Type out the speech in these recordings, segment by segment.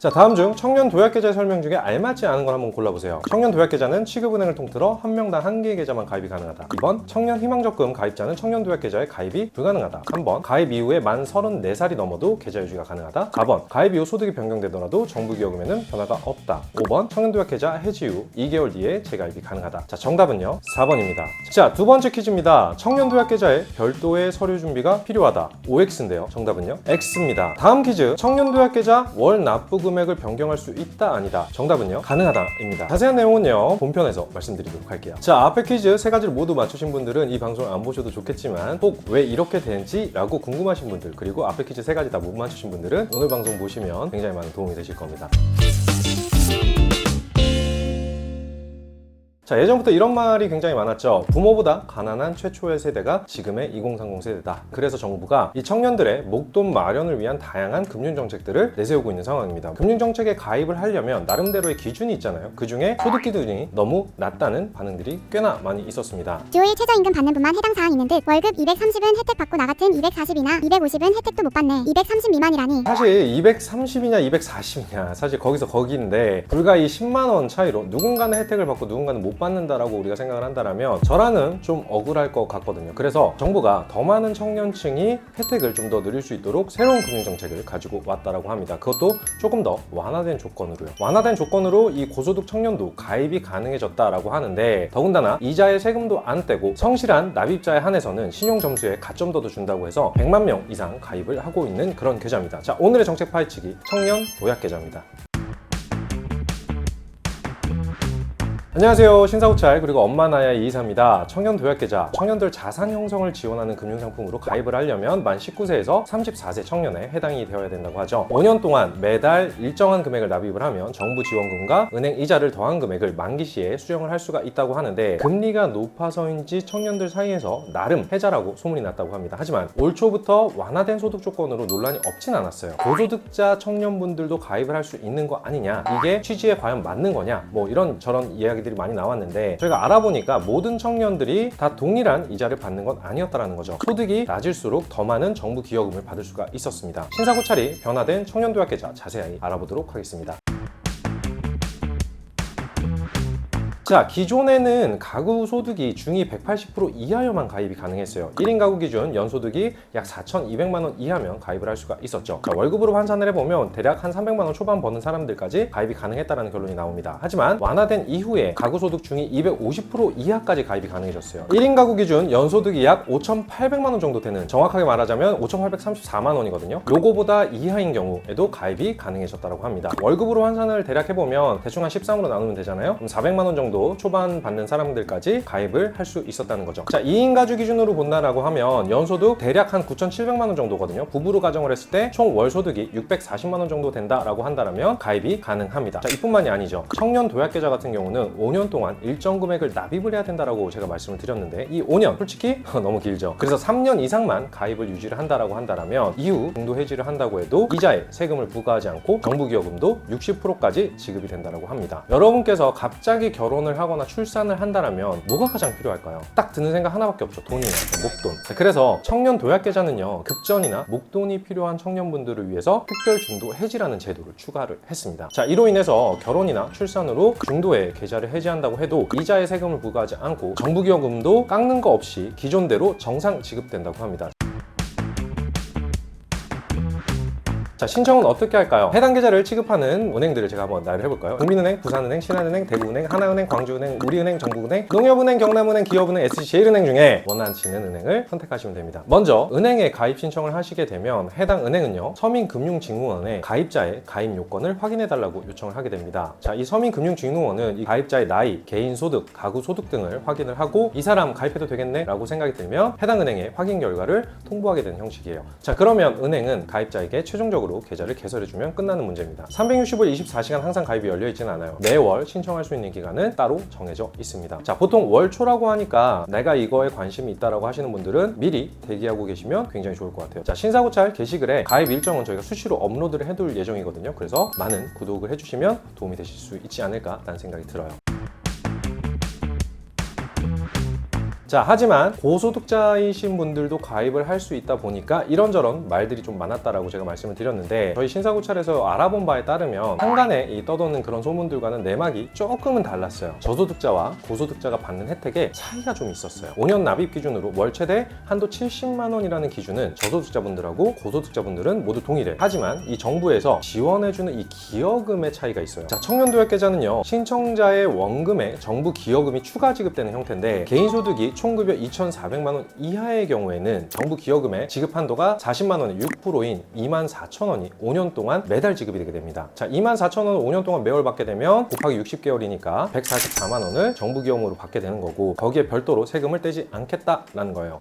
자, 다음 중 청년 도약계좌 설명 중에 알맞지 않은 걸 한번 골라보세요. 청년 도약계좌는 취급은행을 통틀어 한 명당 한 개의 계좌만 가입이 가능하다. 2번 청년 희망적금 가입자는 청년 도약계좌에 가입이 불가능하다. 3번 가입 이후에 만 34살이 넘어도 계좌 유지가 가능하다. 4번 가입 이후 소득이 변경되더라도 정부기여금에는 변화가 없다. 5번 청년 도약계좌 해지 후 2개월 뒤에 재가입이 가능하다. 자, 정답은요 4번입니다. 자, 두 번째 퀴즈입니다. 청년 도약계좌에 별도의 서류 준비가 필요하다. OX인데요. 정답은요 X입니다. 다음 퀴즈. 청년 도약계좌 월 납부 금액을 변경할 수 있다 아니다. 정답은요 가능하다입니다. 자세한 내용은요 본편에서 말씀드리도록 할게요. 자, 앞에 퀴즈 세 가지를 모두 맞추신 분들은 이 방송을 안 보셔도 좋겠지만 꼭 왜 이렇게 되는지 라고 궁금하신 분들, 그리고 앞에 퀴즈 세 가지 다 못 맞추신 분들은 오늘 방송 보시면 굉장히 많은 도움이 되실 겁니다. 자, 예전부터 이런 말이 굉장히 많았죠. 부모보다 가난한 최초의 세대가 지금의 2030 세대다. 그래서 정부가 이 청년들의 목돈 마련을 위한 다양한 금융정책들을 내세우고 있는 상황입니다. 금융정책에 가입을 하려면 나름대로의 기준이 있잖아요. 그 중에 소득 기준이 너무 낮다는 반응들이 꽤나 많이 있었습니다. 주 5일 최저임금 받는 분만 해당 사항 있는 듯 월급 230은 혜택 받고 나 같은 240이나 250은 혜택도 못 받네. 230 미만이라니. 사실 230이냐 240이냐 사실 거기서 거기인데 불과 이 10만원 차이로 누군가는 혜택을 받고 누군가는 못 받는다라고 우리가 생각을 한다면 저라는 좀 억울할 것 같거든요. 그래서 정부가 더 많은 청년층이 혜택을 좀 더 누릴 수 있도록 새로운 금융정책을 가지고 왔다라고 합니다. 그것도 조금 더 완화된 조건으로요. 완화된 조건으로 이 고소득 청년도 가입이 가능해졌다라고 하는데, 더군다나 이자의 세금도 안 떼고 성실한 납입자에 한해서는 신용점수에 가점도도 준다고 해서 100만 명 이상 가입을 하고 있는 그런 계좌입니다. 자, 오늘의 정책 파헤치기 청년 도약 계좌입니다. 안녕하세요, 신사고찰 그리고 엄마나야의 이이사입니다. 청년 도약계좌, 청년들 자산 형성을 지원하는 금융상품으로 가입을 하려면 만 19세에서 34세 청년에 해당이 되어야 된다고 하죠. 5년 동안 매달 일정한 금액을 납입을 하면 정부 지원금과 은행 이자를 더한 금액을 만기 시에 수령을 할 수가 있다고 하는데, 금리가 높아서인지 청년들 사이에서 나름 혜자라고 소문이 났다고 합니다. 하지만 올 초부터 완화된 소득 조건으로 논란이 없진 않았어요. 고소득자 청년분들도 가입을 할 수 있는 거 아니냐, 이게 취지에 과연 맞는 거냐, 뭐 이런저런 이야기들이 많이 나왔는데, 저희가 알아보니까 모든 청년들이 다 동일한 이자를 받는 건 아니었다라는 거죠. 소득이 낮을수록 더 많은 정부 기여금을 받을 수가 있었습니다. 신사고찰이 변화된 청년 도약계좌 자세히 알아보도록 하겠습니다. 자, 기존에는 가구 소득이 중위 180% 이하여만 가입이 가능했어요. 1인 가구 기준 연소득이 약 4,200만 원 이하면 가입을 할 수가 있었죠. 자, 월급으로 환산을 해보면 대략 한 300만 원 초반 버는 사람들까지 가입이 가능했다는 결론이 나옵니다. 하지만 완화된 이후에 가구 소득 중위 250% 이하까지 가입이 가능해졌어요. 1인 가구 기준 연소득이 약 5,800만 원 정도 되는, 정확하게 말하자면 5,834만 원이거든요. 요거보다 이하인 경우에도 가입이 가능해졌다고 합니다. 월급으로 환산을 대략 해보면 대충 한 13으로 나누면 되잖아요. 그럼 400만 원 정도 초반 받는 사람들까지 가입을 할 수 있었다는 거죠. 자, 2인 가주 기준으로 본다라고 하면 연소득 대략 한 9,700만 원 정도거든요. 부부로 가정을 했을 때 총 월소득이 640만 원 정도 된다라고 한다면 가입이 가능합니다. 자, 이뿐만이 아니죠. 청년 도약계좌 같은 경우는 5년 동안 일정 금액을 납입을 해야 된다라고 제가 말씀을 드렸는데, 이 5년 솔직히 너무 길죠. 그래서 3년 이상만 가입을 유지를 한다라고 한다면 이후 중도 해지를 한다고 해도 이자에 세금을 부과하지 않고 정부 기여금도 60%까지 지급이 된다라고 합니다. 여러분께서 갑자기 결혼을 하거나 출산을 한다면 뭐가 가장 필요할까요? 딱 드는 생각 하나밖에 없죠. 돈이나 목돈. 그래서 청년 도약계좌는요, 급전이나 목돈이 필요한 청년분들을 위해서 특별 중도 해지라는 제도를 추가를 했습니다. 자, 이로 인해서 결혼이나 출산으로 중도에 계좌를 해지한다고 해도 이자의 세금을 부과하지 않고 정부 기여금도 깎는 거 없이 기존대로 정상 지급된다고 합니다. 자, 신청은 어떻게 할까요? 해당 계좌를 취급하는 은행들을 제가 한번 나열을 해볼까요? 국민은행, 부산은행, 신한은행, 대구은행, 하나은행, 광주은행, 우리은행, 전국은행, 농협은행, 경남은행, 기업은행, SC제일은행 중에 원하시는 은행을 선택하시면 됩니다. 먼저 은행에 가입 신청을 하시게 되면 해당 은행은요, 서민금융직무원에 가입자의 가입 요건을 확인해달라고 요청을 하게 됩니다. 자, 이 서민금융직무원은 이 가입자의 나이, 개인소득, 가구소득 등을 확인을 하고 이 사람 가입해도 되겠네? 라고 생각이 들면 해당 은행에 확인 결과를 통보하게 되는 형식이에요. 자, 그러면 은행은 가입자에게 최종적으로 계좌를 개설해주면 끝나는 문제입니다. 365일 24시간 항상 가입이 열려있지는 않아요. 매월 신청할 수 있는 기간은 따로 정해져 있습니다. 자, 보통 월 초라고 하니까 내가 이거에 관심이 있다라고 하시는 분들은 미리 대기하고 계시면 굉장히 좋을 것 같아요. 자, 신사고찰 게시글에 가입 일정은 저희가 수시로 업로드를 해둘 예정이거든요. 그래서 많은 구독을 해주시면 도움이 되실 수 있지 않을까라는 생각이 들어요. 자, 하지만 고소득자이신 분들도 가입을 할 수 있다 보니까 이런저런 말들이 좀 많았다라고 제가 말씀을 드렸는데, 저희 신사고찰에서 알아본 바에 따르면 한간에 이 떠도는 그런 소문들과는 내막이 조금은 달랐어요. 저소득자와 고소득자가 받는 혜택에 차이가 좀 있었어요. 5년 납입 기준으로 월 최대 한도 70만 원이라는 기준은 저소득자분들하고 고소득자분들은 모두 동일해요. 하지만 이 정부에서 지원해주는 이 기여금의 차이가 있어요. 자, 청년도약계좌는요, 신청자의 원금에 정부 기여금이 추가 지급되는 형태인데, 개인소득이 총급여 2,400만 원 이하의 경우에는 정부 기여금의 지급 한도가 40만 원의 6%인 24,000원이 5년 동안 매달 지급이 되게 됩니다. 자, 24,000원을 5년 동안 매월 받게 되면 곱하기 60개월이니까 144만 원을 정부 기여금으로 받게 되는 거고, 거기에 별도로 세금을 떼지 않겠다라는 거예요.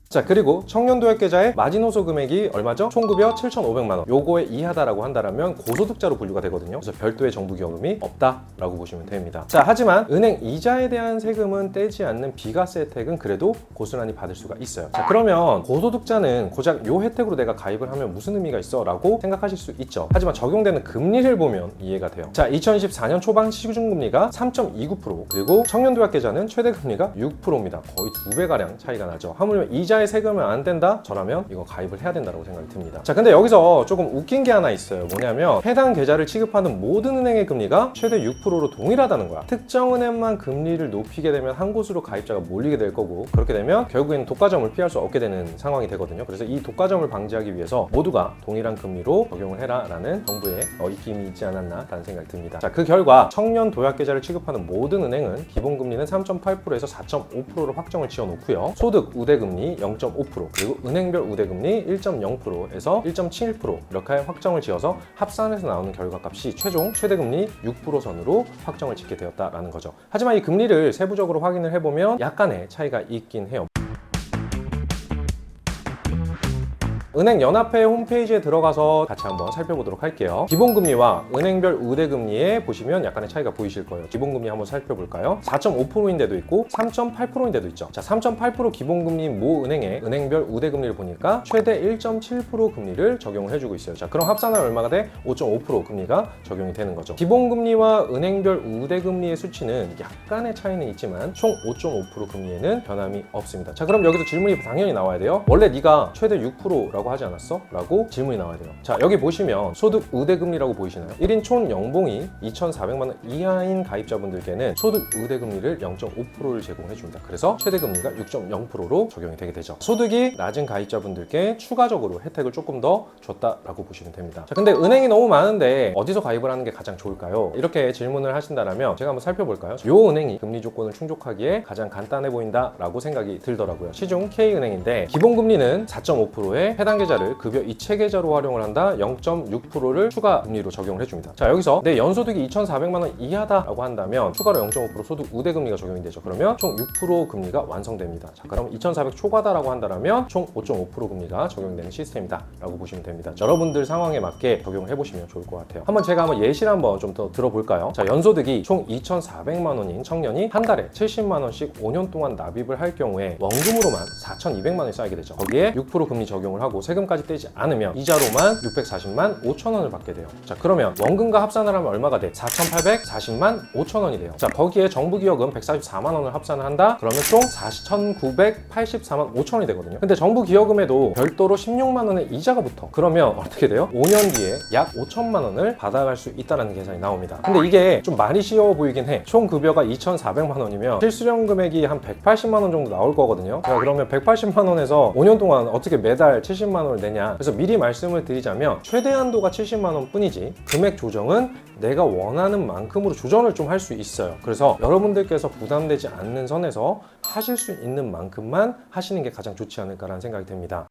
자, 그리고 청년도약계좌의 마지노소 금액이 얼마죠? 총급여 7,500만 원. 요거에 이하다라고 한다면 고소득자로 분류가 되거든요. 그래서 별도의 정부기여금이 없다라고 보시면 됩니다. 자, 하지만 은행 이자에 대한 세금은 떼지 않는 비과세 혜택은 그래도 고스란히 받을 수가 있어요. 자, 그러면 고소득자는 고작 요 혜택으로 내가 가입을 하면 무슨 의미가 있어? 라고 생각하실 수 있죠. 하지만 적용되는 금리를 보면 이해가 돼요. 자, 2024년 초반 시중금리가 3.29%, 그리고 청년도약계좌는 최대 금리가 6%입니다. 거의 2배가량 차이가 나죠. 하물며 이자에 세금을 안 뗀다? 저라면 이거 가입을 해야 된다고 생각이 듭니다. 자, 근데 여기서 조금 웃긴 게 하나 있어요. 뭐냐면 해당 계좌를 취급하는 모든 은행의 금리가 최대 6%로 동일하다는 거야. 특정 은행만 금리를 높이게 되면 한 곳으로 가입자가 몰리게 될 거고, 그렇게 되면 결국에는 독과점을 피할 수 없게 되는 상황이 되거든요. 그래서 이 독과점을 방지하기 위해서 모두가 동일한 금리로 적용을 해라 라는 정부의 입김이 있지 않았나 라는 생각이 듭니다. 자, 그 결과 청년 도약계좌를 취급하는 모든 은행은 기본금리는 3.8%에서 4.5%로 확정을 지어놓고요. 소득 우대금리 0.5%, 그리고 은행별 우대금리 1.0%에서 1.7% 이렇게 확정을 지어서 합산해서 나오는 결과값이 최종 최대금리 6% 선으로 확정을 짓게 되었다라는 거죠. 하지만 이 금리를 세부적으로 확인을 해보면 약간의 차이가 있긴 해요. 은행연합회 홈페이지에 들어가서 같이 한번 살펴보도록 할게요. 기본금리와 은행별 우대금리에 보시면 약간의 차이가 보이실 거예요. 기본금리 한번 살펴볼까요? 4.5%인 데도 있고 3.8%인 데도 있죠. 자, 3.8% 기본금리인 모 은행의 은행별 우대금리를 보니까 최대 1.7% 금리를 적용을 해주고 있어요. 자, 그럼 합산하면 얼마가 돼? 5.5% 금리가 적용이 되는 거죠. 기본금리와 은행별 우대금리의 수치는 약간의 차이는 있지만 총 5.5% 금리에는 변함이 없습니다. 자, 그럼 여기서 질문이 당연히 나와야 돼요. 원래 네가 최대 6%라고 하지 않았어? 라고 질문이 나와야 돼요. 자, 여기 보시면 소득 우대금리라고 보이시나요? 1인 총 연봉이 2,400만 원 이하인 가입자분들께는 소득 우대금리를 0.5%를 제공해 줍니다. 그래서 최대금리가 6.0%로 적용이 되게 되죠. 소득이 낮은 가입자분들께 추가적으로 혜택을 조금 더 줬다라고 보시면 됩니다. 자, 근데 은행이 너무 많은데 어디서 가입을 하는 게 가장 좋을까요? 이렇게 질문을 하신다면 제가 한번 살펴볼까요? 요 은행이 금리 조건을 충족하기에 가장 간단해 보인다라고 생각이 들더라고요. 시중 K은행인데 기본금리는 4.5%에 해당 계좌를 급여 이체 계좌로 활용을 한다 0.6%를 추가 금리로 적용을 해줍니다. 자, 여기서 내 연소득이 2,400만 원 이하다라고 한다면 추가로 0.5% 소득 우대금리가 적용이 되죠. 그러면 총 6% 금리가 완성됩니다. 자, 그럼 2,400 초과다라고 한다면 총 5.5% 금리가 적용되는 시스템이다 라고 보시면 됩니다. 자, 여러분들 상황에 맞게 적용을 해보시면 좋을 것 같아요. 제가 한번 예시를 한번 좀 더 들어볼까요? 자, 연소득이 총 2,400만 원인 청년이 한 달에 70만 원씩 5년 동안 납입을 할 경우에 원금으로만 4,200만 원이 쌓이게 되죠. 거기에 6% 금리 적용을 하고 세금까지 떼지 않으면 이자로만 640만 5천 원을 받게 돼요. 자, 그러면 원금과 합산을 하면 얼마가 돼? 4,840만 5천 원이 돼요. 자, 거기에 정부기여금 144만 원을 합산을 한다? 그러면 총 4,984만 5천 원이 되거든요. 근데 정부기여금에도 별도로 16만 원의 이자가 붙어. 그러면 어떻게 돼요? 5년 뒤에 약 5천만 원을 받아갈 수 있다는 계산이 나옵니다. 근데 이게 좀 많이 쉬워 보이긴 해. 총 급여가 2,400만 원이면 실수령 금액이 한 180만 원 정도 나올 거거든요. 자, 그러면 180만 원에서 5년 동안 어떻게 매달 70만 원을 내냐? 그래서 미리 말씀을 드리자면 최대 한도가 70만 원 뿐이지 금액 조정은 내가 원하는 만큼으로 조정을 좀 할 수 있어요. 그래서 여러분들께서 부담되지 않는 선에서 하실 수 있는 만큼만 하시는 게 가장 좋지 않을까라는 생각이 듭니다.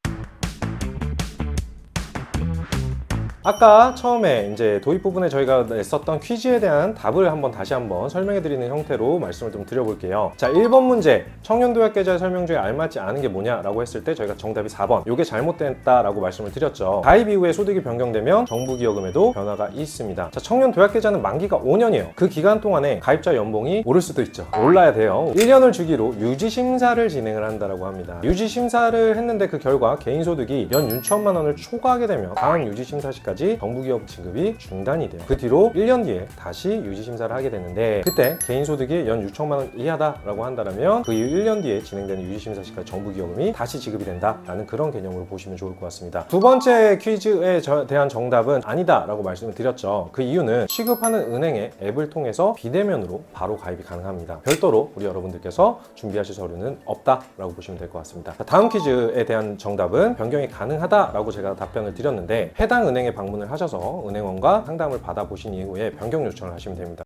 아까 처음에 이제 도입 부분에 저희가 냈었던 퀴즈에 대한 답을 다시 한번 설명해 드리는 형태로 말씀을 좀 드려볼게요. 자, 1번 문제 청년도약계좌 설명조에 알맞지 않은 게 뭐냐라고 했을 때 저희가 정답이 4번 요게 잘못됐다라고 말씀을 드렸죠. 가입 이후에 소득이 변경되면 정부기여금에도 변화가 있습니다. 자, 청년도약계좌는 만기가 5년이에요. 그 기간 동안에 가입자 연봉이 오를 수도 있죠. 올라야 돼요. 1년을 주기로 유지심사를 진행을 한다라고 합니다. 유지심사를 했는데 그 결과 개인소득이 연 6천만 원을 초과하게 되면 다음 유지심사 시까지 시까지 정부기업 지급이 중단이 돼요. 그 뒤로 1년 뒤에 다시 유지심사를 하게 되는데, 그때 개인소득이 연 6천만 원 이하다라고 한다면 그 이후 1년 뒤에 진행되는 유지심사 시까지 정부기여금이 다시 지급이 된다라는 그런 개념으로 보시면 좋을 것 같습니다. 두 번째 퀴즈에 대한 정답은 아니다라고 말씀을 드렸죠. 그 이유는 취급하는 은행의 앱을 통해서 비대면으로 바로 가입이 가능합니다. 별도로 우리 여러분들께서 준비하실 서류는 없다라고 보시면 될 것 같습니다. 다음 퀴즈에 대한 정답은 변경이 가능하다라고 제가 답변을 드렸는데, 해당 은행에 방문을 하셔서 은행원과 상담을 받아보신 이후에 변경 요청을 하시면 됩니다.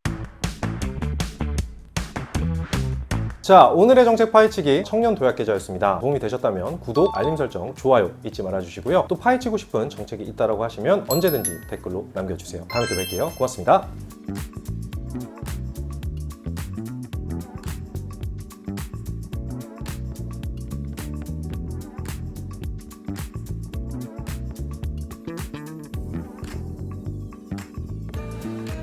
자, 오늘의 정책 파헤치기 청년 도약 계좌였습니다. 도움이 되셨다면 구독, 알림 설정, 좋아요 잊지 말아주시고요. 또 파헤치고 싶은 정책이 있다고 하시면 언제든지 댓글로 남겨주세요. 다음에 또 뵐게요. 고맙습니다.